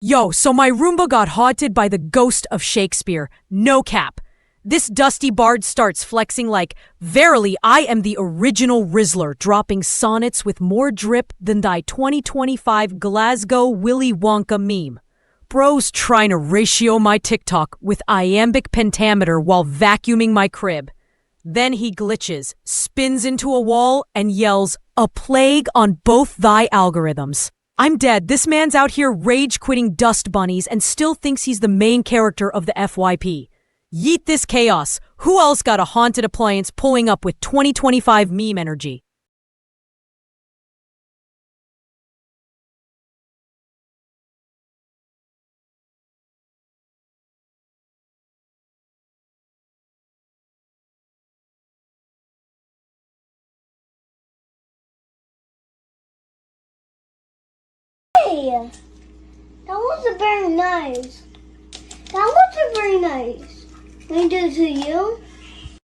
Yo, so my Roomba got haunted by the ghost of Shakespeare. No cap. This dusty bard starts flexing like, verily, I am the original Rizzler, dropping sonnets with more drip than thy 2025 Glasgow Willy Wonka meme. Bro's trying to ratio my TikTok with iambic pentameter while vacuuming my crib. Then he glitches, spins into a wall, and yells, "A plague on both thy algorithms." I'm dead. This man's out here rage-quitting dust bunnies and still thinks he's the main character of the FYP. Yeet this chaos. Who else got a haunted appliance pulling up with 2025 meme energy? Hey, that wasn't very nice. That wasn't very nice. Can I do it to you?